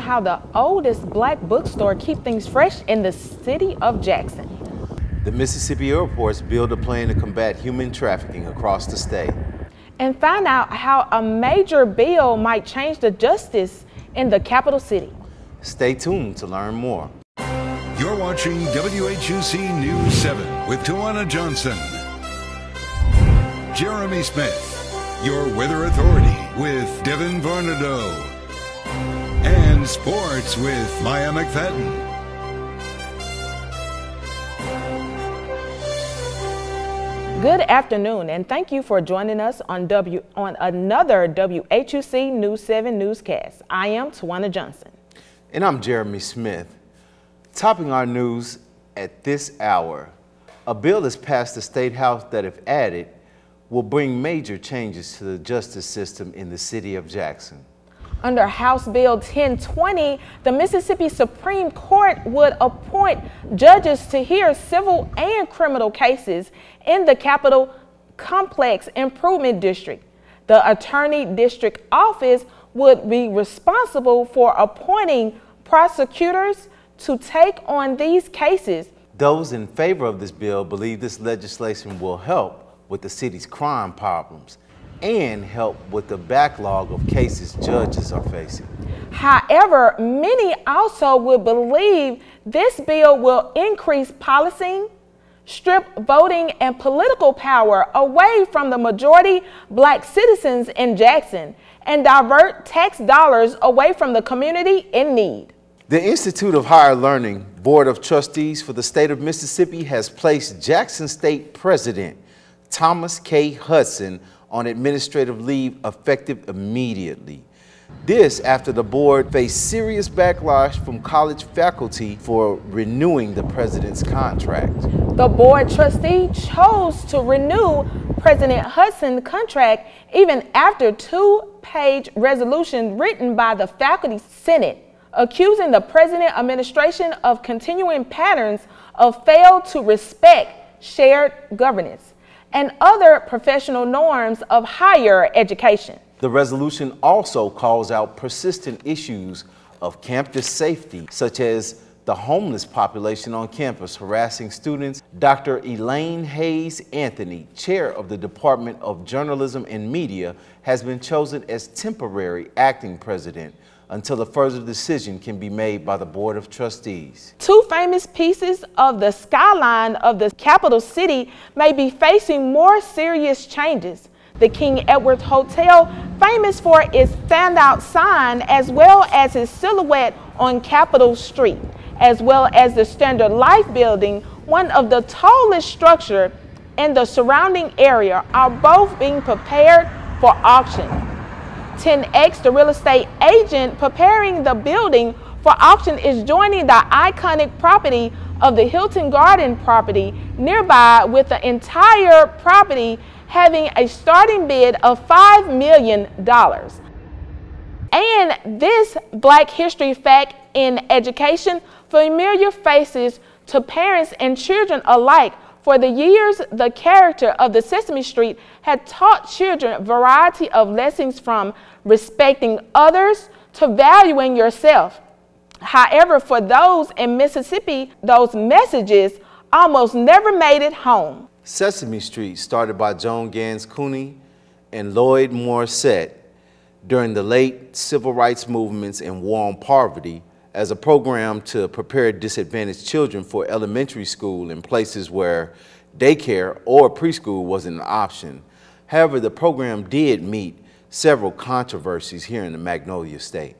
how the oldest black bookstore keeps things fresh in the city of Jackson. The Mississippi airports build a plan to combat human trafficking across the state. And find out how a major bill might change the justice in the capital city. Stay tuned to learn more. You're watching WHUC News 7 with Tawana Johnson. Jeremy Smith, your weather authority with Devin Varnado. And sports with Maya McFadden. Good afternoon, and thank you for joining us on another WHUC News 7 newscast. I am Tawana Johnson. And I'm Jeremy Smith. Topping our news at this hour, a bill has passed the State House that, if added, will bring major changes to the justice system in the city of Jackson. Under House Bill 1020, the Mississippi Supreme Court would appoint judges to hear civil and criminal cases in the Capital Complex Improvement District. The Attorney District Office would be responsible for appointing prosecutors to take on these cases. Those in favor of this bill believe this legislation will help with the city's crime problems and help with the backlog of cases judges are facing. However, many also would believe this bill will increase policing, strip voting and political power away from the majority black citizens in Jackson, and divert tax dollars away from the community in need. The Institute of Higher Learning Board of Trustees for the state of Mississippi has placed Jackson State President Thomas K. Hudson on administrative leave effective immediately. This after the board faced serious backlash from college faculty for renewing the president's contract. The board trustee chose to renew President Hudson's contract even after a two-page resolution written by the faculty senate accusing the president administration of continuing patterns of failed to respect shared governance and other professional norms of higher education. The resolution also calls out persistent issues of campus safety, such as the homeless population on campus harassing students. Dr. Elaine Hayes Anthony, chair of the Department of Journalism and Media, has been chosen as temporary acting president until a further decision can be made by the Board of Trustees. Two famous pieces of the skyline of the capital city may be facing more serious changes. The King Edward Hotel, famous for its standout sign as well as its silhouette on Capitol Street, as well as the Standard Life Building, one of the tallest structures in the surrounding area, are both being prepared for auction. 10X, the real estate agent preparing the building for auction, is joining the iconic property of the Hilton Garden property nearby, with the entire property having a starting bid of $5 million. And this Black History fact in education, familiar faces to parents and children alike. For the years, the character of the Sesame Street had taught children a variety of lessons, from respecting others to valuing yourself. However, for those in Mississippi, those messages almost never made it home. Sesame Street, started by Joan Gans Cooney and Lloyd Morissette during the late civil rights movements and war on poverty, as a program to prepare disadvantaged children for elementary school in places where daycare or preschool wasn't an option. However, the program did meet several controversies here in the Magnolia State.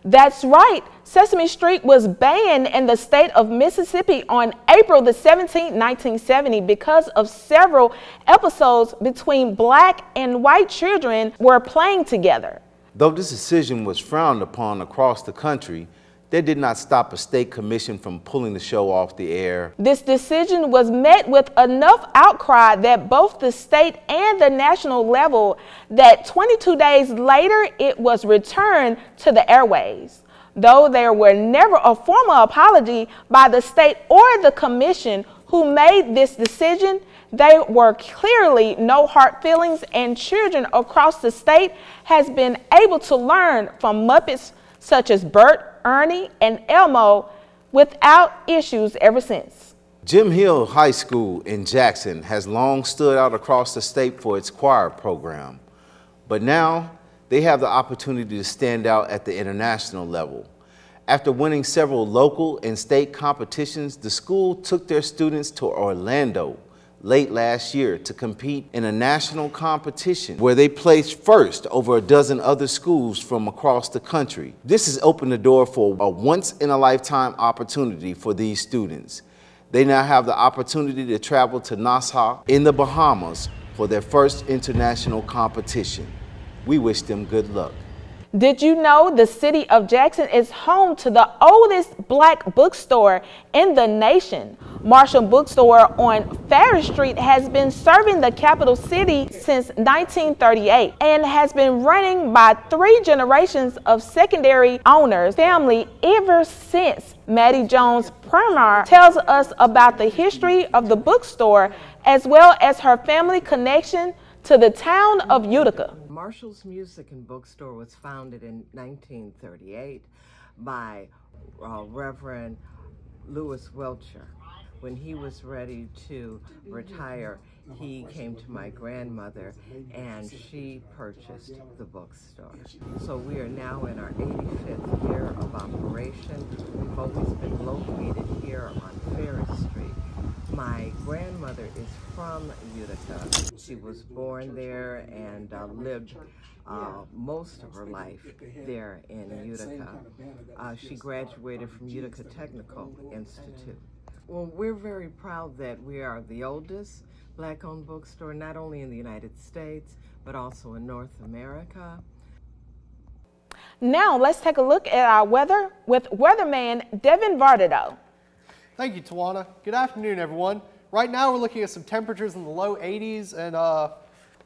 That's right. Sesame Street was banned in the state of Mississippi on April the 17th, 1970, because of several episodes between black and white children were playing together. Though this decision was frowned upon across the country, that did not stop a state commission from pulling the show off the air. This decision was met with enough outcry that both the state and the national level, that 22 days later it was returned to the airways. Though there were never a formal apology by the state or the commission who made this decision, there were clearly no hard feelings, and children across the state has been able to learn from Muppets such as Bert, Ernie, and Elmo without issues ever since. Jim Hill High School in Jackson has long stood out across the state for its choir program, but now they have the opportunity to stand out at the international level. After winning several local and state competitions, the school took their students to Orlando late last year to compete in a national competition where they placed first over a dozen other schools from across the country. This has opened the door for a once-in-a-lifetime opportunity for these students. They now have the opportunity to travel to Nassau in the Bahamas for their first international competition. We wish them good luck. Did you know the city of Jackson is home to the oldest black bookstore in the nation? Marshall Bookstore on Ferry Street has been serving the capital city since 1938 and has been running by 3 generations of secondary owners' family ever since. Maddie Jones Primar tells us about the history of the bookstore as well as her family connection to the town of Utica. Marshall's Music and Bookstore was founded in 1938 by Reverend Lewis Welcher. When he was ready to retire, he came to my grandmother and she purchased the bookstore. So we are now in our 85th year of operation. We've always been located here on Ferry Street. My grandmother is from Utica. She was born there and lived most of her life there in Utica. She graduated from Utica Technical Institute. Well, we're very proud that we are the oldest black-owned bookstore, not only in the United States, but also in North America. Now let's take a look at our weather with weatherman Devin Vardido. Thank you, Tawana. Good afternoon, everyone. Right now, we're looking at some temperatures in the low 80s, and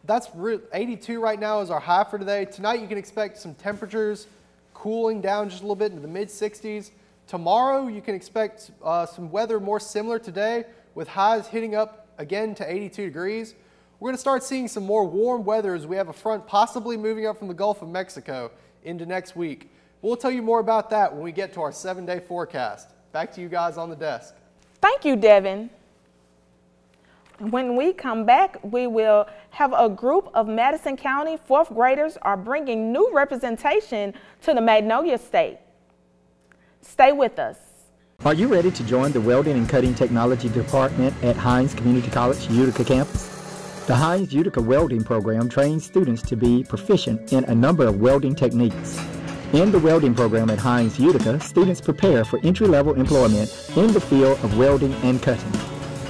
that's 82 right now is our high for today. Tonight, you can expect some temperatures cooling down just a little bit into the mid-60s. Tomorrow, you can expect some weather more similar today, with highs hitting up again to 82 degrees. We're going to start seeing some more warm weather as we have a front possibly moving up from the Gulf of Mexico into next week. We'll tell you more about that when we get to our 7-day forecast. Back to you guys on the desk. Thank you, Devin. When we come back, we will have a group of Madison County 4th graders are bringing new representation to the Magnolia State. Stay with us. Are you ready to join the Welding and Cutting Technology Department at Hines Community College Utica campus? The Hines Utica Welding Program trains students to be proficient in a number of welding techniques. In the welding program at Hines Utica, students prepare for entry-level employment in the field of welding and cutting.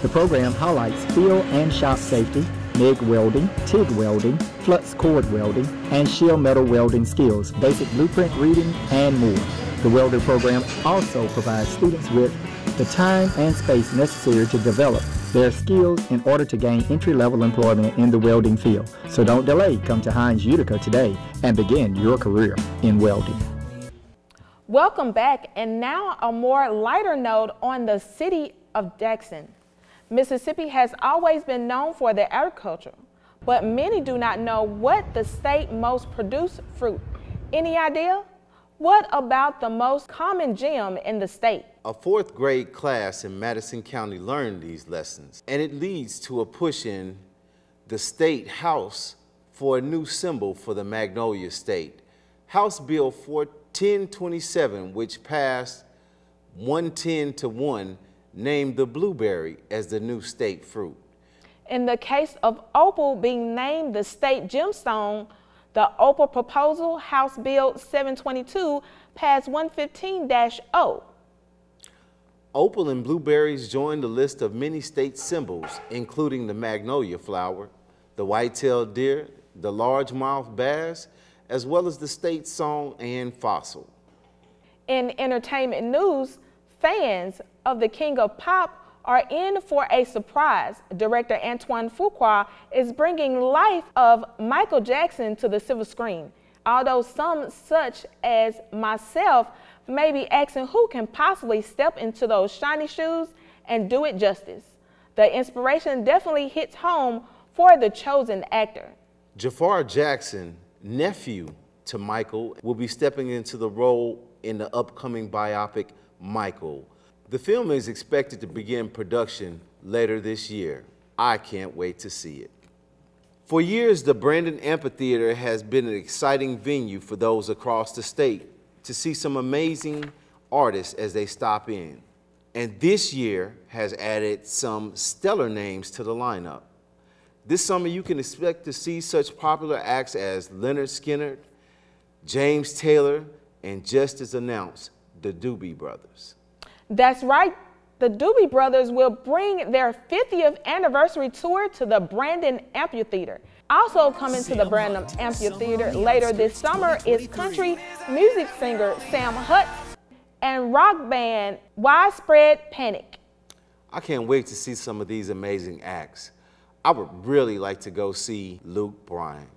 The program highlights field and shop safety, MIG welding, TIG welding, flux cord welding, and shear metal welding skills, basic blueprint reading, and more. The welder program also provides students with the time and space necessary to develop their skills in order to gain entry-level employment in the welding field. So don't delay. Come to Hines Utica today and begin your career in welding. Welcome back, and now a more lighter note on the city of Jackson. Mississippi has always been known for their agriculture, but many do not know what the state most produced fruit. Any idea? What about the most common gem in the state? A 4th grade class in Madison County learned these lessons, and it leads to a push in the State House for a new symbol for the Magnolia State. House Bill 1027, which passed 110 to 1, named the blueberry as the new state fruit. In the case of opal being named the state gemstone, the opal proposal, House Bill 722, passed 115-0. Opal and blueberries join the list of many state symbols, including the magnolia flower, the white-tailed deer, the largemouth bass, as well as the state song and fossil. In entertainment news, fans of the King of Pop are in for a surprise. Director Antoine Fuqua is bringing life of Michael Jackson to the silver screen. Although some, such as myself, may be asking who can possibly step into those shiny shoes and do it justice. The inspiration definitely hits home for the chosen actor. Jafar Jackson, nephew to Michael will be stepping into the role in the upcoming biopic, Michael. The film is expected to begin production later this year. I can't wait to see it. For years, the Brandon Amphitheater has been an exciting venue for those across the state to see some amazing artists as they stop in. And this year has added some stellar names to the lineup. This summer, you can expect to see such popular acts as Leonard Skinner, James Taylor, and just as announced, the Doobie Brothers. That's right. The Doobie Brothers will bring their 50th anniversary tour to the Brandon Amphitheater. Also coming to the Brandon Amphitheater later this summer is country music singer Sam Hutt and rock band Widespread Panic. I can't wait to see some of these amazing acts. I would really like to go see Luke Bryan.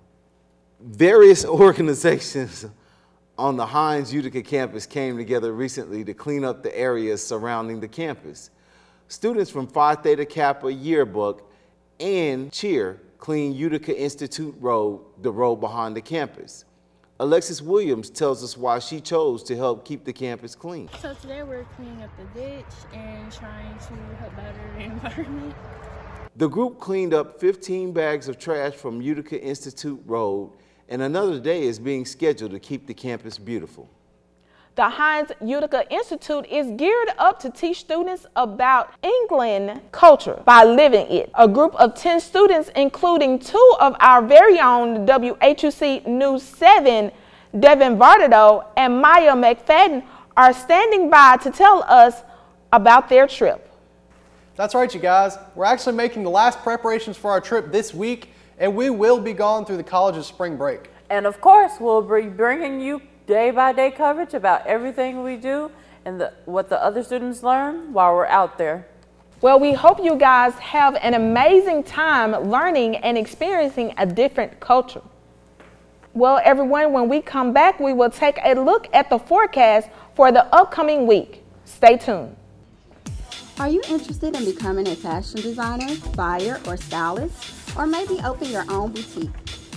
Various organizations on the Hines Utica campus came together recently to clean up the areas surrounding the campus. Students from Phi Theta Kappa Yearbook and Cheer cleaned Utica Institute Road, the road behind the campus. Alexis Williams tells us why she chose to help keep the campus clean. So today we're cleaning up the ditch and trying to help better the environment. The group cleaned up 15 bags of trash from Utica Institute Road, and another day is being scheduled to keep the campus beautiful. The Hines Utica Institute is geared up to teach students about England culture by living it. A group of 10 students, including 2 of our very own WHUC News 7, Devin Varnado and Maya McFadden, are standing by to tell us about their trip. That's right, you guys. We're actually making the last preparations for our trip this week, and we will be gone through the college's spring break. And of course, we'll be bringing you day-by-day coverage about everything we do and what the other students learn while we're out there. Well, we hope you guys have an amazing time learning and experiencing a different culture. Well, everyone, when we come back, we will take a look at the forecast for the upcoming week. Stay tuned. Are you interested in becoming a fashion designer, buyer, or stylist? Or maybe open your own boutique?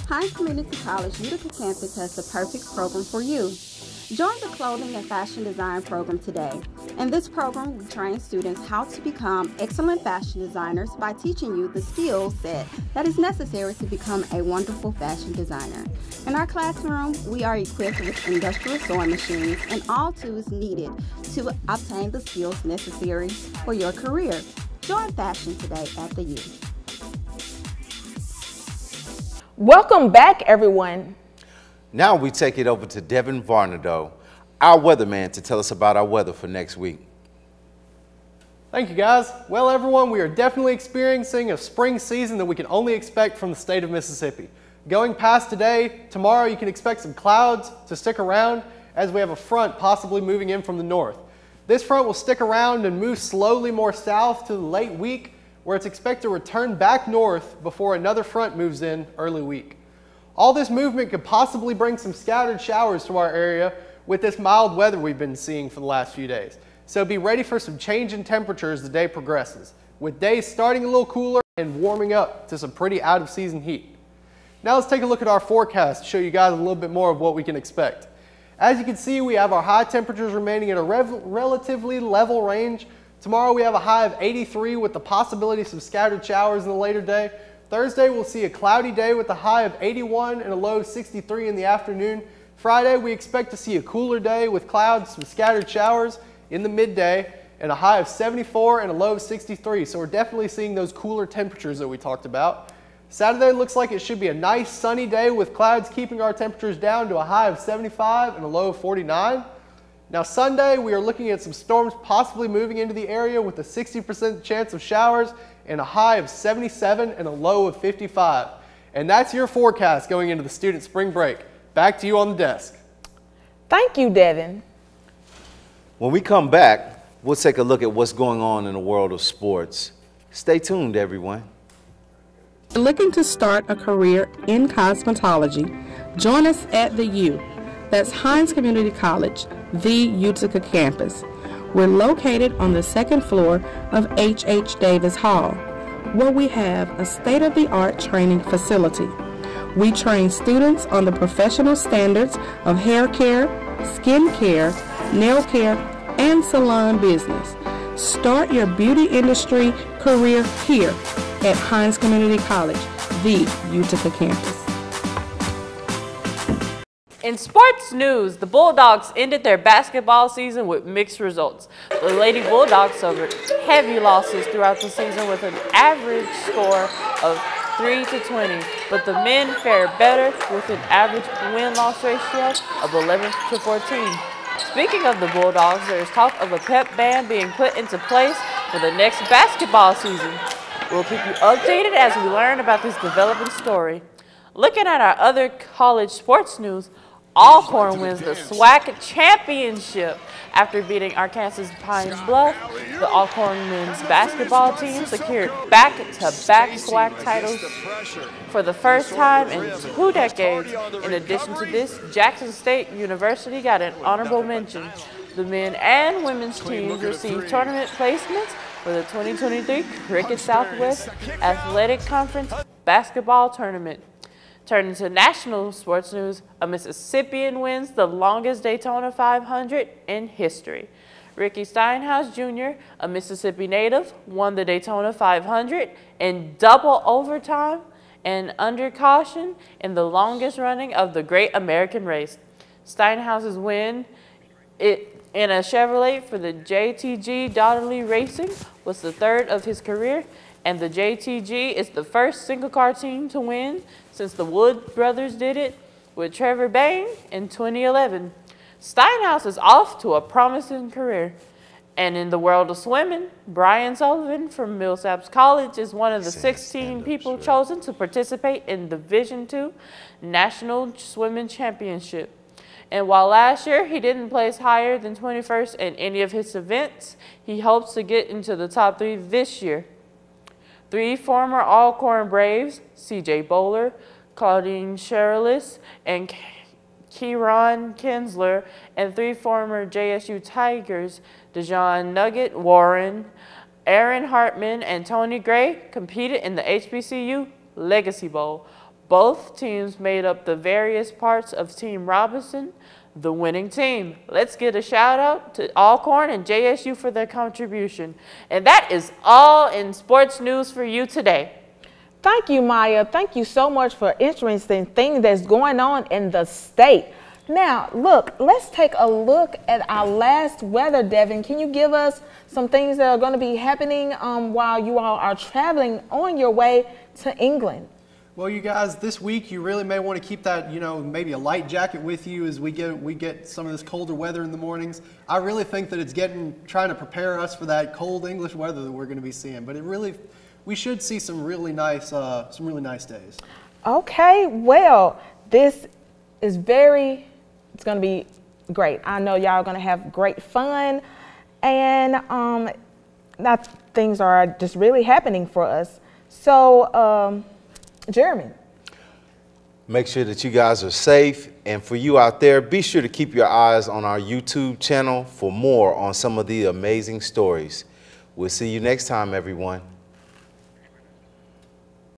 Hines Community College Utica campus has the perfect program for you. Join the Clothing and Fashion Design program today. In this program, we train students how to become excellent fashion designers by teaching you the skill set that is necessary to become a wonderful fashion designer. In our classroom, we are equipped with industrial sewing machines and all tools needed to obtain the skills necessary for your career. Join fashion today at the U. Welcome back, everyone. Now we take it over to Devin Varnado, our weatherman, to tell us about our weather for next week. Thank you, guys. Well, everyone, we are definitely experiencing a spring season that we can only expect from the state of Mississippi. Going past today, tomorrow you can expect some clouds to stick around as we have a front possibly moving in from the north. This front will stick around and move slowly more south to the late week, where it's expected to return back north before another front moves in early week. All this movement could possibly bring some scattered showers to our area with this mild weather we've been seeing for the last few days. So be ready for some change in temperatures as the day progresses, with days starting a little cooler and warming up to some pretty out of season heat. Now let's take a look at our forecast to show you guys a little bit more of what we can expect. As you can see, we have our high temperatures remaining at a relatively level range. Tomorrow we have a high of 83 with the possibility of some scattered showers in the later day. Thursday we'll see a cloudy day with a high of 81 and a low of 63 in the afternoon. Friday we expect to see a cooler day with clouds, some scattered showers in the midday, and a high of 74 and a low of 63. So we're definitely seeing those cooler temperatures that we talked about. Saturday looks like it should be a nice sunny day with clouds keeping our temperatures down to a high of 75 and a low of 49. Now Sunday, we are looking at some storms possibly moving into the area with a 60% chance of showers and a high of 77 and a low of 55. And that's your forecast going into the student spring break. Back to you on the desk. Thank you, Devin. When we come back, we'll take a look at what's going on in the world of sports. Stay tuned, everyone. Looking to start a career in cosmetology? Join us at the U. That's Hines Community College, the Utica campus. We're located on the second floor of H.H. Davis Hall, where we have a state-of-the-art training facility. We train students on the professional standards of hair care, skin care, nail care, and salon business. Start your beauty industry career here at Hinds Community College, the Utica campus. In sports news, the Bulldogs ended their basketball season with mixed results. The Lady Bulldogs suffered heavy losses throughout the season with an average score of 3-20, but the men fared better with an average win-loss ratio of 11-14. Speaking of the Bulldogs, there is talk of a pep band being put into place for the next basketball season. We'll keep you updated as we learn about this developing story. Looking at our other college sports news, Alcorn wins the SWAC championship after beating Arkansas Pines Bluff. The Alcorn men's basketball team secured back-to-back SWAC titles for the first time in 2 decades. In addition to this, Jackson State University got an honorable mention. The men and women's teams received tournament placements for the 2023 Cricket Southwest Athletic Conference basketball tournament. Turning to national sports news, a Mississippian wins the longest Daytona 500 in history. Ricky Steinhaus Jr., a Mississippi native, won the Daytona 500 in double overtime and under caution in the longest running of the Great American Race. Steinhaus's win in a Chevrolet for the JTG Daughterly Racing was the third of his career, and the JTG is the first single-car team to win since the Wood brothers did it with Trevor Bayne in 2011. Steinhaus is off to a promising career. And in the world of swimming, Brian Sullivan from Millsaps College is one of the 16 people chosen to participate in the Division II National Swimming Championship. And while last year he didn't place higher than 21st in any of his events, he hopes to get into the top 3 this year. 3 former Alcorn Braves, C.J. Bowler, Claudine Sherilis, and Kieran Kinsler, and 3 former JSU Tigers, Dejon Nugget Warren, Aaron Hartman, and Tony Gray, competed in the HBCU Legacy Bowl. Both teams made up the various parts of Team Robinson, the winning team. Let's get a shout out to Alcorn and JSU for their contribution. And that is all in sports news for you today. Thank you, Maya. Thank you so much for interesting things that's going on in the state. Now, look, let's take a look at our last weather. Devin, can you give us some things that are going to be happening while you all are traveling on your way to England? Well, you guys, this week you really may want to keep that, maybe a light jacket with you as we get some of this colder weather in the mornings. I really think that it's trying to prepare us for that cold English weather that we're going to be seeing. But we should see some really nice days. Okay, well, this is it's going to be great. I know y'all are going to have great fun, and things are just really happening for us. So, Jeremy. Make sure that you guys are safe, and for you out there, be sure to keep your eyes on our YouTube channel for more on some of the amazing stories. We'll see you next time, everyone.